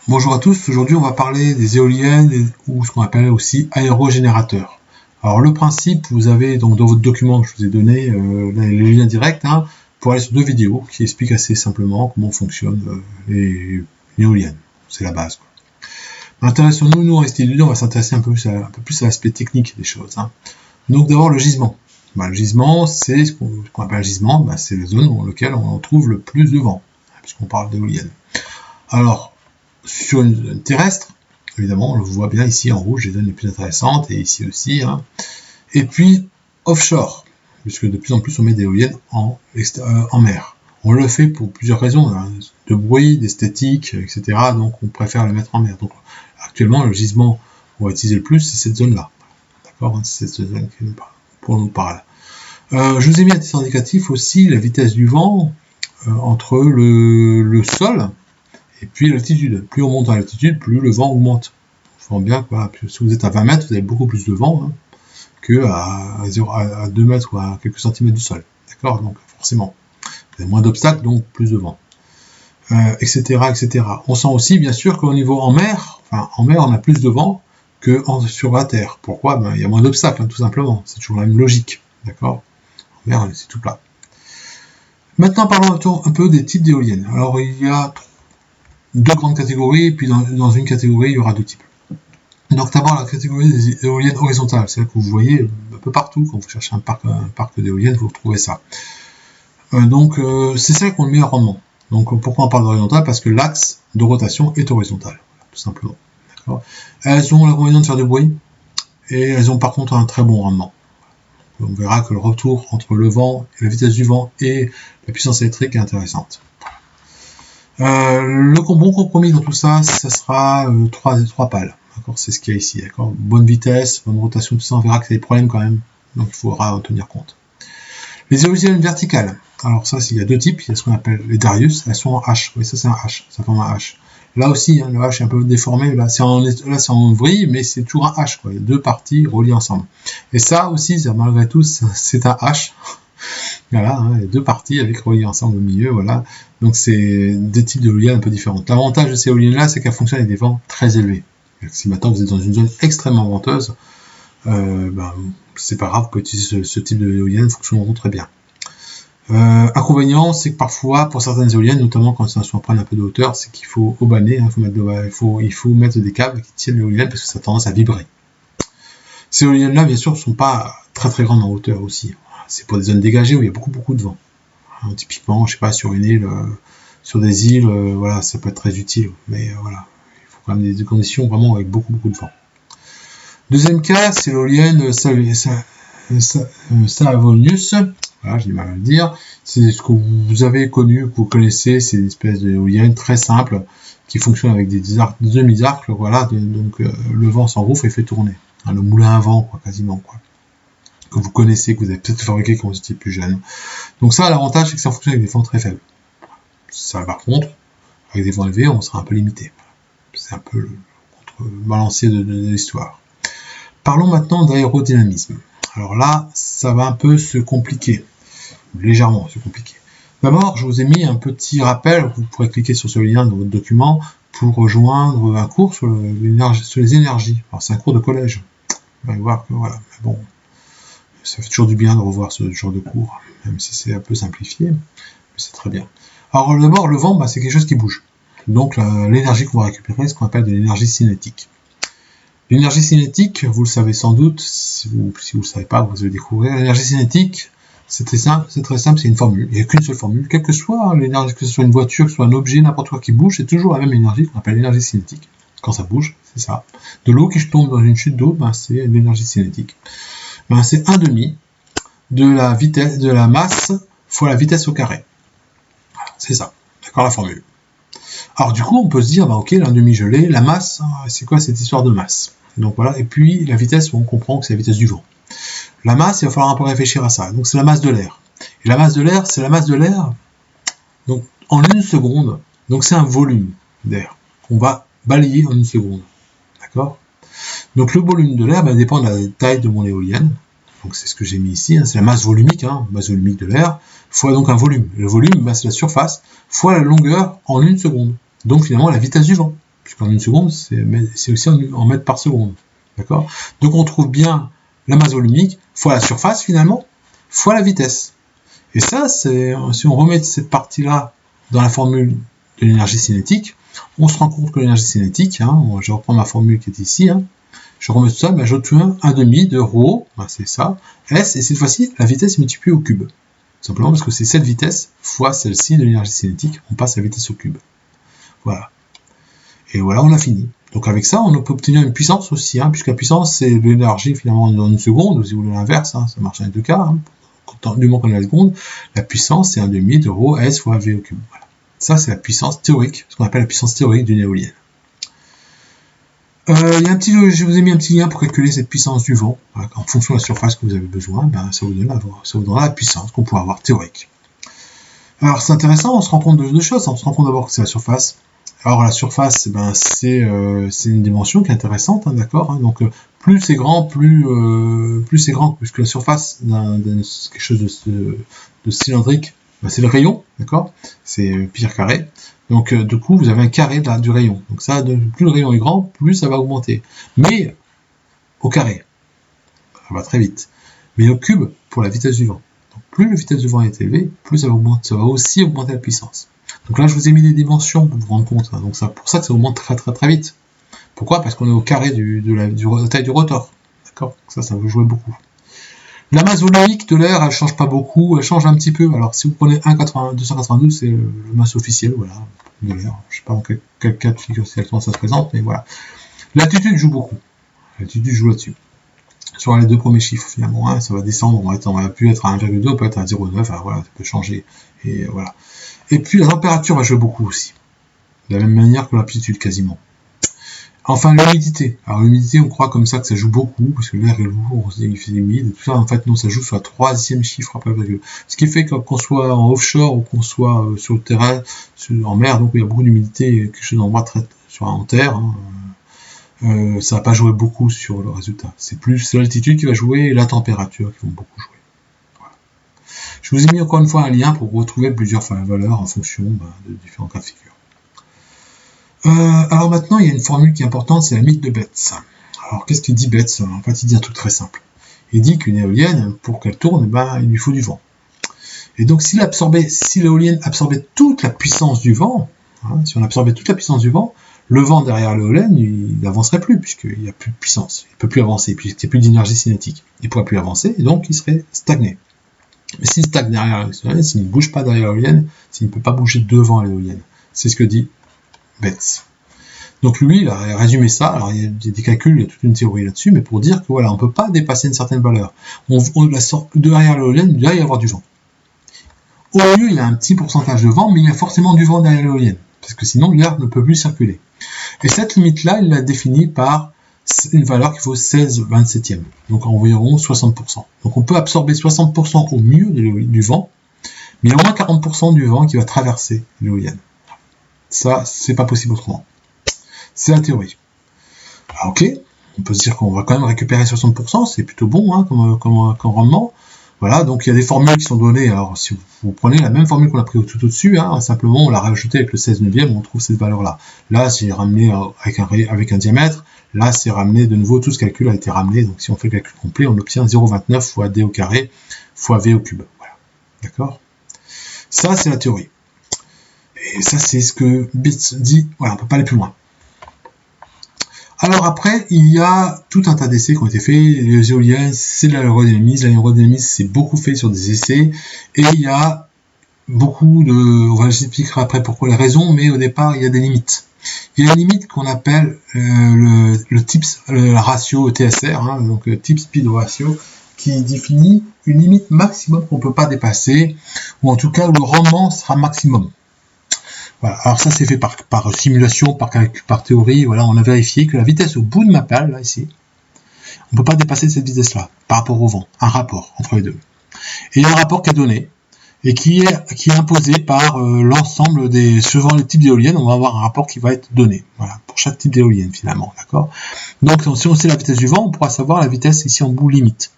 Bonjour à tous, aujourd'hui on va parler des éoliennes ou ce qu'on appelle aussi aérogénérateurs. Alors le principe, vous avez donc dans votre document que je vous ai donné les liens directs pour aller sur deux vidéos qui expliquent assez simplement comment fonctionnent les éoliennes. C'est la base. Intéressons-nous, en STD, on va s'intéresser un peu plus à l'aspect technique des choses. Donc d'abord le gisement. Le gisement, c'est ce qu'on appelle un gisement, c'est la zone dans laquelle on trouve le plus de vent, puisqu'on parle d'éoliennes. Alors, sur une zone terrestre, évidemment, on le voit bien ici en rouge, les zones les plus intéressantes, et ici aussi. Et puis, offshore, puisque de plus en plus on met des éoliennes en mer. On le fait pour plusieurs raisons, de bruit, d'esthétique, etc. Donc on préfère le mettre en mer. Donc actuellement, le gisement qu'on va utiliser le plus, c'est cette zone-là. D'accord, c'est cette zone pour nous parler. Je vous ai mis à titre indicatif aussi la vitesse du vent entre le sol et puis l'altitude. Plus on monte à l'altitude, plus le vent augmente. Il faut bien que si vous êtes à 20 mètres, vous avez beaucoup plus de vent que à 2 mètres ou à quelques centimètres du sol. D'accord, donc forcément, vous avez moins d'obstacles, donc plus de vent. Etc., etc. On sent aussi, bien sûr, qu'au niveau en mer, on a plus de vent que sur la terre. Pourquoi ? Il y a moins d'obstacles, tout simplement. C'est toujours la même logique. D'accord ? En mer, c'est tout plat. Maintenant, parlons un peu des types d'éoliennes. Alors, il y a deux grandes catégories, et puis dans une catégorie, il y aura deux types. Donc d'abord, la catégorie des éoliennes horizontales, celle que vous voyez un peu partout, quand vous cherchez un parc d'éoliennes, vous retrouvez ça. C'est celle qui ont le meilleur rendement. Donc pourquoi on parle d'horizontale ? Parce que l'axe de rotation est horizontal, tout simplement. D'accord ? Elles ont l'inconvénient de faire du bruit, et elles ont par contre un très bon rendement. On verra que le retour entre le vent, et la vitesse du vent et la puissance électrique est intéressante. Le bon compromis dans tout ça, ça sera trois pales. D'accord, c'est ce qu'il y a ici. D'accord, bonne vitesse, bonne rotation, tout ça. On verra qu'il y a des problèmes quand même, donc il faudra en tenir compte. Les éoliennes verticales. Alors ça, il y a deux types. Il y a ce qu'on appelle les Darius. Elles sont en H. Oui, ça c'est un H. Ça forme un H. Là aussi, le H est un peu déformé. Là, c'est en vrille, mais c'est toujours un H. Il y a deux parties reliées ensemble. Et ça aussi, malgré tout, c'est un H. Voilà, il y a deux parties avec reliées ensemble au milieu, voilà. Donc c'est deux types d'éoliennes un peu différentes. L'avantage de ces éoliennes-là, c'est qu'elles fonctionnent avec des vents très élevés. Si maintenant vous êtes dans une zone extrêmement venteuse, c'est pas grave, vous pouvez utiliser ce type d'éoliennes, fonctionneront très bien. Inconvénient, c'est que parfois, pour certaines éoliennes, notamment quand elles sont prennent un peu de hauteur, c'est qu'il faut aubaner, il faut mettre des câbles qui tiennent l'éolienne parce que ça a tendance à vibrer. Ces éoliennes-là, bien sûr, ne sont pas très très grandes en hauteur aussi. C'est pour des zones dégagées où il y a beaucoup de vent. Typiquement, je sais pas, sur une île, sur des îles, voilà, ça peut être très utile. Mais voilà, il faut quand même des conditions vraiment avec beaucoup de vent. Deuxième cas, c'est l'éolienne Savonius. Voilà, j'ai du mal à le dire. C'est ce que vous avez connu, que vous connaissez, c'est une espèce d'éolienne très simple qui fonctionne avec des demi-arcs. Voilà, donc le vent s'engouffre et fait tourner. Le moulin à vent, quasiment. Que vous connaissez, que vous avez peut-être fabriqué quand vous étiez plus jeune. Donc ça, l'avantage, c'est que ça fonctionne avec des vents très faibles. Ça, par contre, avec des vents élevés, on sera un peu limité. C'est un peu le contrebalancier de l'histoire. Parlons maintenant d'aérodynamisme. Alors là, ça va un peu se compliquer. Légèrement se compliquer. D'abord, je vous ai mis un petit rappel, vous pourrez cliquer sur ce lien dans votre document pour rejoindre un cours sur les énergies. Alors c'est un cours de collège. Vous allez voir que voilà, mais bon, ça fait toujours du bien de revoir ce genre de cours, même si c'est un peu simplifié, mais c'est très bien. Alors d'abord, le vent, c'est quelque chose qui bouge. Donc l'énergie qu'on va récupérer, c'est ce qu'on appelle de l'énergie cinétique. L'énergie cinétique, vous le savez sans doute, si vous ne le savez pas, vous allez découvrir. L'énergie cinétique, c'est très simple, c'est une formule. Il n'y a qu'une seule formule, quelle que soit l'énergie, que ce soit une voiture, que ce soit un objet, n'importe quoi qui bouge, c'est toujours la même énergie qu'on appelle l'énergie cinétique. Quand ça bouge, c'est ça. De l'eau qui tombe dans une chute d'eau, c'est l'énergie cinétique. C'est 1/2 de la masse fois la vitesse au carré. Voilà, c'est ça. D'accord, la formule. Alors du coup, on peut se dire, ok, l'1/2 je l'ai, la masse, c'est quoi cette histoire de masse ? Donc voilà, et puis la vitesse, on comprend que c'est la vitesse du vent. La masse, il va falloir un peu réfléchir à ça. Donc c'est la masse de l'air. Et la masse de l'air, c'est la masse de l'air, donc en 1 seconde. Donc c'est un volume d'air qu'on va balayer en 1 seconde. D'accord ? Donc le volume de l'air dépend de la taille de mon éolienne. Donc c'est ce que j'ai mis ici, c'est la masse volumique, masse volumique de l'air, fois donc un volume. Le volume, c'est la surface, fois la longueur en 1 seconde. Donc finalement la vitesse du vent. puisqu'en une seconde, c'est aussi en mètres par seconde. D'accord? Donc on trouve bien la masse volumique fois la surface finalement, fois la vitesse. Et ça, si on remet cette partie-là dans la formule de l'énergie cinétique, on se rend compte que l'énergie cinétique, je reprends ma formule qui est ici, je remets tout ça, j'obtiens un demi de ρ, c'est ça, S, et cette fois-ci, la vitesse est multipliée au cube. Simplement parce que c'est cette vitesse fois celle-ci de l'énergie cinétique, on passe à la vitesse au cube. Voilà. Et voilà, on a fini. Donc avec ça, on peut obtenir une puissance aussi, puisque la puissance, c'est de l'énergie finalement en une seconde, ou si vous voulez l'inverse, ça marche dans les deux cas, du moment qu'on a la seconde, la puissance, c'est un demi de ρ S fois V au cube. Voilà. Ça, c'est la puissance théorique, ce qu'on appelle la puissance théorique d'une éolienne. Je vous ai mis un petit lien pour calculer cette puissance du vent. Voilà, en fonction de la surface que vous avez besoin, ça vous donnera la puissance qu'on pourra avoir théorique. Alors c'est intéressant, on se rend compte de deux choses. On se rend compte d'abord que c'est la surface. Alors la surface, c'est une dimension qui est intéressante, d'accord. Donc plus c'est grand, plus c'est grand, puisque la surface d'un quelque chose de cylindrique, c'est le rayon, d'accord. C'est pi carré. Donc du coup, vous avez un carré du rayon. Donc ça, plus le rayon est grand, plus ça va augmenter. Mais au carré, ça va très vite. Mais au cube, pour la vitesse du vent. Donc plus la vitesse du vent est élevée, plus ça va aussi augmenter la puissance. Donc là, je vous ai mis des dimensions pour vous rendre compte. Donc c'est pour ça que ça augmente très très très vite. Pourquoi? Parce qu'on est au carré de la taille du rotor. D'accord? Ça va jouer beaucoup. La masse volumique de l'air, elle change pas beaucoup, elle change un petit peu. Alors si vous prenez 292, c'est le masse officielle, voilà, de l'air. Je sais pas dans quel cas de figure exactement ça se présente, mais voilà. L'altitude joue beaucoup. L'altitude joue là-dessus. Sur les deux premiers chiffres, finalement, ça va descendre, on va plus être à 1,2, on peut être à 0,9, alors voilà, ça peut changer. Et voilà. Et puis la température va jouer beaucoup aussi. De la même manière que l'amplitude quasiment. Enfin, l'humidité. Alors l'humidité, on croit comme ça que ça joue beaucoup, parce que l'air est lourd, on se dit qu'il fait humide, et tout ça. En fait, non, ça joue sur la troisième chiffre après la virgule. Ce qui fait que qu'on soit en offshore ou qu'on soit sur le terrain, en mer, donc il y a beaucoup d'humidité, quelque chose d'endroit en terre, ça va pas jouer beaucoup sur le résultat. C'est plus l'altitude qui va jouer et la température qui vont beaucoup jouer. Voilà. Je vous ai mis encore une fois un lien pour retrouver plusieurs valeurs en fonction de différents cas de figure. Alors maintenant, il y a une formule qui est importante, c'est la mythe de Betz. Alors, qu'est-ce qu'il dit Betz? En fait, il dit un truc très simple. Il dit qu'une éolienne, pour qu'elle tourne, il lui faut du vent. Et donc, si l'éolienne absorbait toute la puissance du vent, si on absorbait toute la puissance du vent, le vent derrière l'éolienne, il n'avancerait plus, puisqu'il n'y a plus de puissance. Il ne peut plus avancer, puisqu'il n'y a plus d'énergie cinétique. Il ne pourrait plus avancer, et donc il serait stagné. Mais s'il stagne derrière l'éolienne, s'il ne bouge pas derrière l'éolienne, s'il ne peut pas bouger devant l'éolienne. C'est ce que dit Betz. Donc lui, il a résumé ça. Alors il y a des calculs, il y a toute une théorie là-dessus, mais pour dire que voilà, on ne peut pas dépasser une certaine valeur. On la sort derrière l'éolienne, il doit y avoir du vent. Au mieux, il y a un petit pourcentage de vent, mais il y a forcément du vent derrière l'éolienne, parce que sinon l'air ne peut plus circuler. Et cette limite-là, il l'a définie par une valeur qui vaut 16/27e, donc environ 60%. Donc on peut absorber 60% au mieux du vent, mais il y a au moins 40% du vent qui va traverser l'éolienne. Ça, c'est pas possible autrement. C'est la théorie. Alors, ok, on peut se dire qu'on va quand même récupérer 60%, c'est plutôt bon comme rendement. Voilà, donc il y a des formules qui sont données. Alors, si vous prenez la même formule qu'on a pris tout au-dessus, simplement on l'a rajouté avec le 16/9, on trouve cette valeur-là. Là, c'est ramené avec un diamètre. Là, c'est ramené de nouveau, tout ce calcul a été ramené. Donc, si on fait le calcul complet, on obtient 0,29 fois d au carré fois v au cube. Voilà. D'accord? Ça, c'est la théorie. Et ça, c'est ce que Betz dit. Voilà, on ne peut pas aller plus loin. Alors après, il y a tout un tas d'essais qui ont été faits. Les éoliennes, c'est de l'aérodynamisme. L'aérodynamisme, c'est beaucoup fait sur des essais. Et il y a beaucoup de... On va expliquer après pourquoi les raisons, mais au départ, il y a des limites. Il y a une limite qu'on appelle le ratio TSR, donc le tip speed ratio, qui définit une limite maximum qu'on ne peut pas dépasser, ou en tout cas où le rendement sera maximum. Voilà. Alors ça c'est fait par simulation, par théorie. Voilà, on a vérifié que la vitesse au bout de ma pale, là ici, on ne peut pas dépasser cette vitesse-là par rapport au vent. Un rapport entre les deux. Et il y a un rapport qui est donné et qui est imposé par l'ensemble suivant les types d'éoliennes, on va avoir un rapport qui va être donné. Voilà, pour chaque type d'éolienne finalement, d'accord. Donc si on sait la vitesse du vent, on pourra savoir la vitesse ici en bout limite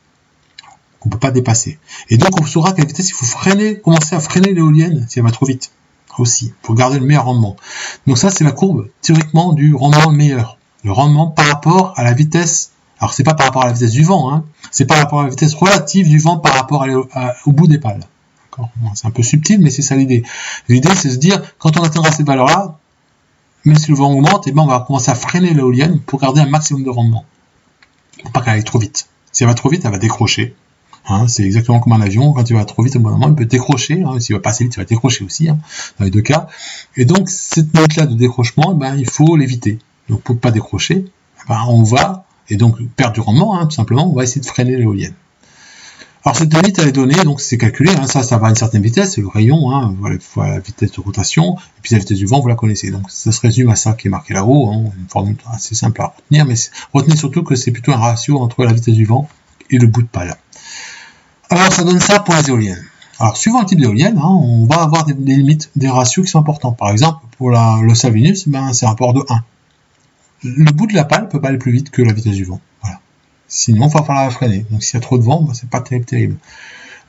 qu'on ne peut pas dépasser. Et donc on saura qu'à la vitesse il faut commencer à freiner l'éolienne si elle va trop vite. aussi, pour garder le meilleur rendement. Donc ça, c'est la courbe, théoriquement, du rendement meilleur. Le rendement par rapport à la vitesse, alors c'est pas par rapport à la vitesse du vent, hein, c'est par rapport à la vitesse relative du vent par rapport au bout des pales. C'est un peu subtil, mais c'est ça l'idée. L'idée, c'est de se dire, quand on atteindra cette valeur-là, même si le vent augmente, eh ben, on va commencer à freiner l'éolienne pour garder un maximum de rendement. Pour pas qu'elle aille trop vite. Si elle va trop vite, elle va décrocher. Hein, c'est exactement comme un avion, quand il va trop vite, au bout d'un moment, il peut décrocher. Hein, s'il va pas assez vite, il va décrocher aussi, hein, dans les deux cas. Et donc, cette limite-là de décrochement, eh ben, il faut l'éviter. Donc, pour ne pas décrocher, eh ben, on va, et donc perdre du rendement, hein, tout simplement, on va essayer de freiner l'éolienne. Alors cette limite elle est donnée, donc c'est calculé, hein, ça va à une certaine vitesse, c'est le rayon, hein, voilà la vitesse de rotation, et puis la vitesse du vent, vous la connaissez. Donc ça se résume à ça qui est marqué là-haut, hein, une formule assez simple à retenir, mais retenez surtout que c'est plutôt un ratio entre la vitesse du vent et le bout de pale. Alors ça donne ça pour les éoliennes. Alors suivant le type d'éolienne, hein, on va avoir des limites, des ratios qui sont importants. Par exemple, pour le Salvinus, ben, c'est un rapport de 1. Le bout de la pale ne peut pas aller plus vite que la vitesse du vent. Voilà. Sinon, il va falloir la freiner. Donc, s'il y a trop de vent, ben, c'est pas terrible.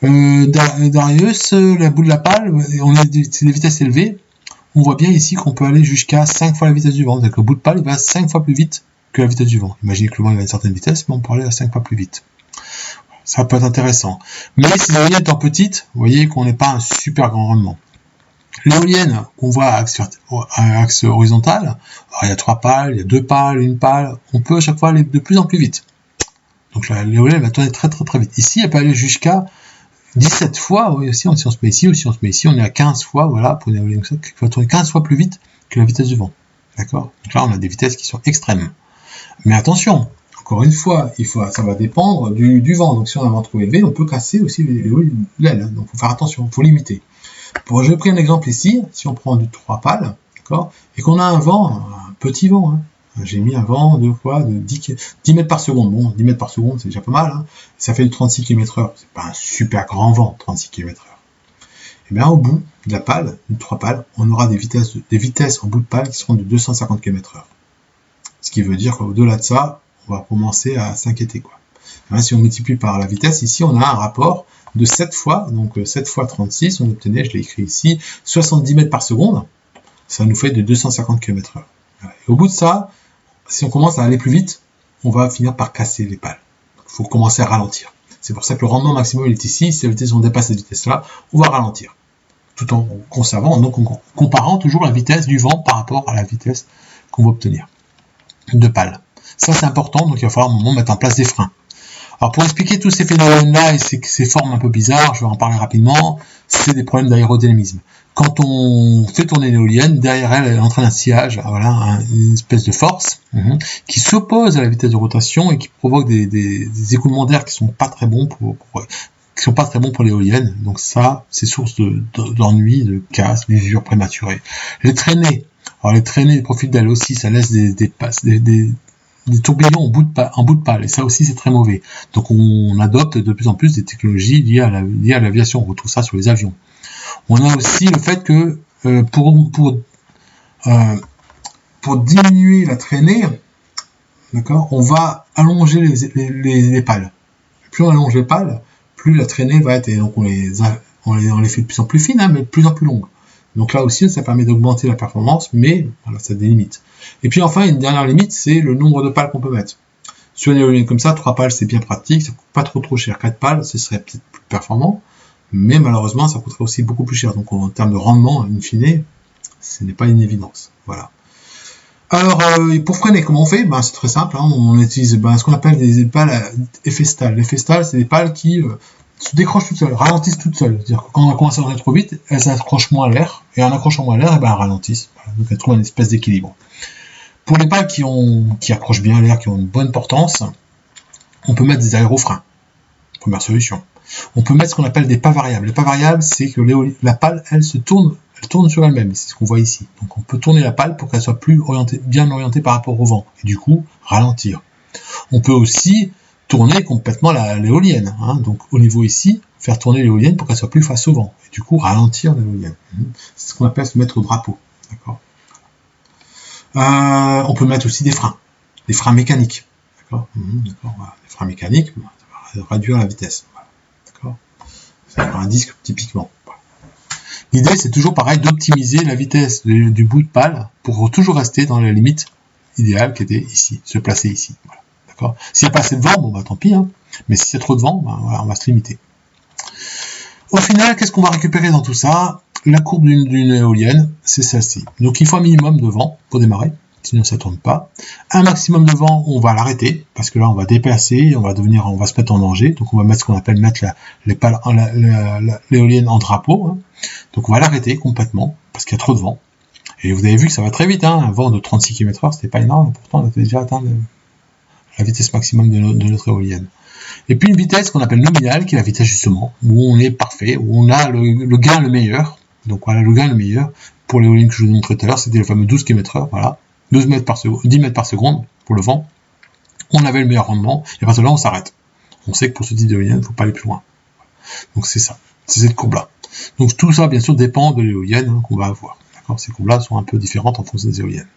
Darius, le bout de la pale, c'est des vitesses élevées. On voit bien ici qu'on peut aller jusqu'à 5 fois la vitesse du vent. C'est-à-dire que le bout de pale, il va 5 fois plus vite que la vitesse du vent. Imaginez que le vent il va à une certaine vitesse, mais on peut aller à 5 fois plus vite. Ça peut être intéressant. Mais si l'éolienne étant petite, vous voyez qu'on n'est pas un super grand rendement. L'éolienne qu'on voit à axe horizontal, alors il y a 3 pales, il y a 2 pales, 1 pale, on peut à chaque fois aller de plus en plus vite. Donc l'éolienne va tourner très vite. Ici, elle peut aller jusqu'à 17 fois, oui, aussi, si on se met ici, ou si on se met ici, on est à 15 fois, voilà, pour une éolienne qui va tourner 15 fois plus vite que la vitesse du vent. D'accord ? Donc là, on a des vitesses qui sont extrêmes. Mais attention, encore une fois, ça va dépendre du vent. Donc si on a un vent trop élevé, on peut casser aussi l'aile. Donc il faut faire attention, il faut limiter. Je vais prendre un exemple ici, si on prend du 3 pales, d'accord, et qu'on a un vent, un petit vent, hein. J'ai mis un vent de 10 mètres par seconde. Bon, 10 mètres par seconde, c'est déjà pas mal, hein. Ça fait du 36 km/h. C'est pas un super grand vent, 36 km/h. Et bien, au bout de la pale, de 3 pales, on aura des vitesses en bout de pale qui seront de 250 km/h. Ce qui veut dire qu'au-delà de ça, on va commencer à s'inquiéter, quoi. Hein, si on multiplie par la vitesse, ici, on a un rapport de 7 fois, donc 7 fois 36, on obtenait, je l'ai écrit ici, 70 mètres par seconde, ça nous fait de 250 km/h. Et au bout de ça, si on commence à aller plus vite, on va finir par casser les pales. Il faut commencer à ralentir. C'est pour ça que le rendement maximum est ici, si la vitesse, on dépasse cette vitesse-là, on va ralentir. Tout en conservant, donc en comparant toujours la vitesse du vent par rapport à la vitesse qu'on va obtenir de pales. Ça c'est important, donc il va falloir à un moment mettre en place des freins. Alors pour expliquer tous ces phénomènes-là et ces formes un peu bizarres, je vais en parler rapidement, c'est des problèmes d'aérodynamisme. Quand on fait tourner l'éolienne, derrière elle entraîne un sillage, voilà, une espèce de force qui s'oppose à la vitesse de rotation et qui provoque des écoulements d'air qui sont pas très bons pour l'éolienne. Donc ça, c'est source d'ennui, de casse, d'usure prématurée. Les traînées, les profils d'ailes aussi, ça laisse des tourbillons en bout de pale, et ça aussi c'est très mauvais. Donc on adopte de plus en plus des technologies liées à l'aviation, on retrouve ça sur les avions. On a aussi le fait que pour diminuer la traînée, d'accord, on va allonger les pales. Plus on allonge les pales, plus la traînée va être, et donc on les fait de plus en plus fines, hein, mais de plus en plus longues. Donc là aussi, ça permet d'augmenter la performance, mais voilà, ça a des limites. Et puis enfin, une dernière limite, c'est le nombre de pales qu'on peut mettre. Sur une éolienne comme ça, 3 pales, c'est bien pratique, ça coûte pas trop cher. 4 pales, ce serait peut-être plus performant, mais malheureusement, ça coûterait aussi beaucoup plus cher. Donc en termes de rendement, in fine, ce n'est pas une évidence. Voilà. Alors, pour freiner, comment on fait ? C'est très simple, hein, on utilise ce qu'on appelle des pales effet stall. L'effet stall, c'est des pales qui se décrochent toutes seules, ralentissent toutes seules. C'est-à-dire que quand on commence à rentrer trop vite, elles accrochent moins à l'air, et en accrochant moins à l'air, elles ralentissent. Voilà, donc elles trouvent une espèce d'équilibre. Pour les pales qui accrochent bien à l'air, qui ont une bonne portance, on peut mettre des aérofreins. Première solution. On peut mettre ce qu'on appelle des pas variables. Les pas variables, c'est que la pale, elle tourne sur elle-même, c'est ce qu'on voit ici. Donc on peut tourner la pale pour qu'elle soit bien orientée par rapport au vent, et du coup, ralentir. On peut aussi tourner complètement l'éolienne, hein, donc au niveau ici, faire tourner l'éolienne pour qu'elle soit plus face au vent, et du coup, ralentir l'éolienne. C'est ce qu'on appelle se mettre au drapeau. D'accord. On peut mettre aussi des freins mécaniques. D'accord. Voilà. Les freins mécaniques, ça va réduire la vitesse. Voilà. D'accord. Ça va un disque typiquement. L'idée, c'est toujours pareil d'optimiser la vitesse du bout de pale pour toujours rester dans la limite idéale qui était ici, se placer ici. Voilà. D'accord. S'il n'y a pas assez de vent, bon bah tant pis, hein. Mais s'il y a trop de vent, bah, voilà, on va se limiter. Au final, qu'est-ce qu'on va récupérer dans tout ça? La courbe d'une éolienne, c'est celle-ci. Donc il faut un minimum de vent pour démarrer, sinon ça ne tourne pas. Un maximum de vent, on va l'arrêter, parce que là on va déplacer, on va se mettre en danger. Donc on va mettre ce qu'on appelle mettre l'éolienne en drapeau. Hein. Donc on va l'arrêter complètement, parce qu'il y a trop de vent. Et vous avez vu que ça va très vite, hein. Un vent de 36 km/h, c'était pas énorme, pourtant on avait déjà atteint la vitesse maximum de notre éolienne. Et puis une vitesse qu'on appelle nominale, qui est la vitesse justement, où on est parfait, où on a le gain le meilleur. Donc voilà, le gain le meilleur, pour l'éolienne que je vous ai montré tout à l'heure, c'était le fameux 12 km/h, voilà, 10 mètres par seconde pour le vent. On avait le meilleur rendement, et à partir de là, on s'arrête. On sait que pour ce type d'éolienne, il ne faut pas aller plus loin. Donc c'est ça, c'est cette courbe-là. Donc tout ça, bien sûr, dépend de l'éolienne hein, qu'on va avoir. D'accord, ces courbes-là sont un peu différentes en fonction des éoliennes.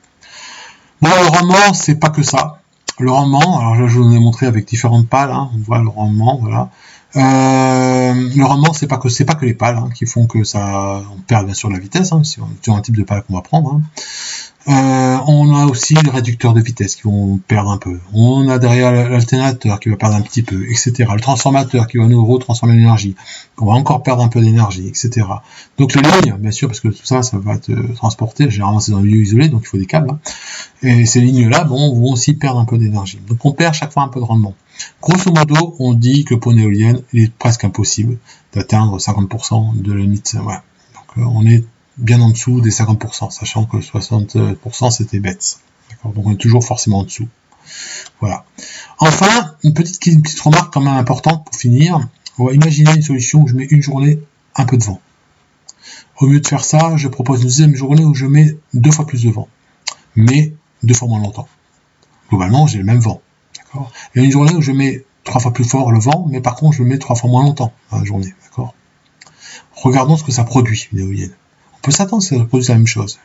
Bon, le rendement, c'est pas que ça. Le rendement, alors là je vous ai montré avec différentes pales, hein, on voit le rendement, voilà. Le rendement, c'est pas que les pales hein, qui font que ça, on perd bien sûr la vitesse, hein, sur un type de pale qu'on va prendre. Hein. On a aussi les réducteurs de vitesse qui vont perdre un peu. On a derrière l'alternateur qui va perdre un petit peu, etc. Le transformateur qui va nous retransformer l'énergie. On va encore perdre un peu d'énergie, etc. Donc les lignes, bien sûr, parce que tout ça, ça va être transporté. Généralement, c'est dans un milieu isolé, donc il faut des câbles. Hein. Et ces lignes-là, bon, vont aussi perdre un peu d'énergie. Donc on perd chaque fois un peu de rendement. Grosso modo, on dit que pour une éolienne, il est presque impossible d'atteindre 50% de la limite. Voilà. Donc on est bien en dessous des 50%, sachant que 60% c'était bête. Donc on est toujours forcément en dessous. Voilà. Enfin, une petite remarque quand même importante pour finir. On va imaginer une solution où je mets une journée un peu de vent. Au lieu de faire ça, je propose une deuxième journée où je mets 2 fois plus de vent, mais 2 fois moins longtemps. Globalement, j'ai le même vent. D'accord. Et une journée où je mets 3 fois plus fort le vent, mais par contre, je mets 3 fois moins longtemps dans la journée. D'accord. Regardons ce que ça produit, une éolienne. On peut s'attendre que ça produise la même chose.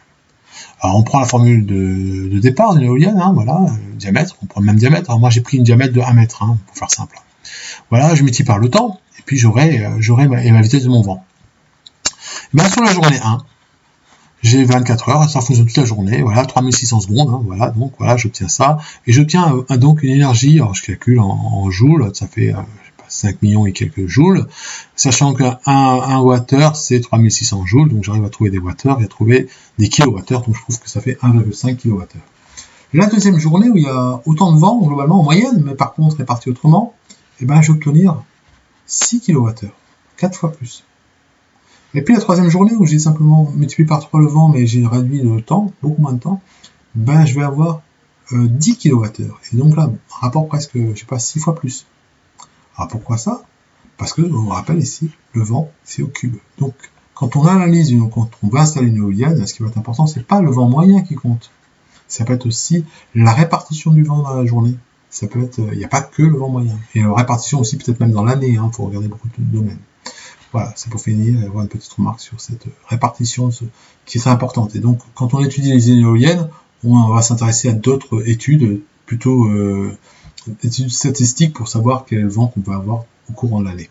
Alors on prend la formule de départ d'une éolienne, hein, voilà, diamètre, on prend le même diamètre. Alors moi j'ai pris une diamètre de 1 mètre, hein, pour faire simple. Voilà, je multiplie par le temps, et puis j'aurai ma vitesse de mon vent. Ben, sur la journée 1, j'ai 24 heures, ça fonctionne toute la journée, voilà, 3600 secondes, hein, voilà, donc voilà, j'obtiens ça, et j'obtiens donc une énergie, alors je calcule en joules, ça fait 5 millions et quelques joules, sachant qu'un wattheure c'est 3600 joules, donc j'arrive à trouver des wattheures et à trouver des kilowattheures, donc je trouve que ça fait 1,5 kilowattheure. La deuxième journée où il y a autant de vent, globalement en moyenne, mais par contre réparti autrement, et ben je vais obtenir 6 kilowattheures, 4 fois plus. Et puis la troisième journée où j'ai simplement multiplié par 3 le vent, mais j'ai réduit le temps, beaucoup moins de temps, ben je vais avoir 10 kWh. Et donc là, un rapport presque, je sais pas, 6 fois plus. Alors pourquoi ça? Parce que, on rappelle ici, le vent, c'est au cube. Donc, quand on analyse, quand on va installer une éolienne, ce qui va être important, c'est pas le vent moyen qui compte. Ça peut être aussi la répartition du vent dans la journée. Ça peut être, il n'y a pas que le vent moyen. Et la répartition aussi, peut-être même dans l'année, hein, faut regarder beaucoup de domaines. Voilà, c'est pour finir, avoir une petite remarque sur cette répartition qui est très importante. Et donc, quand on étudie les éoliennes, on va s'intéresser à d'autres études, plutôt études statistiques pour savoir quel est le vent qu'on peut avoir au courant de l'année.